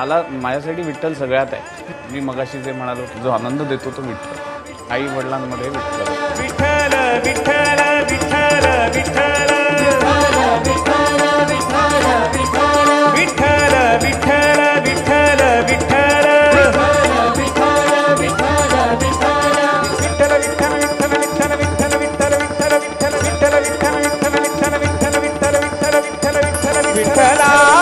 मला माझ्यासाठी विठ्ठल सगळ्यात आहे. मी मगाशी जे म्हणालो जो आनंद देतो तो विठ्ठल. आई वडिलांमध्ये विठ्ठल. विठ्ठल विठ्ठल विठ्ठल विठ्ठल विठ्ठल विठ्ठल विठ्ठल विठ्ठल विठ्ठल विठ्ठला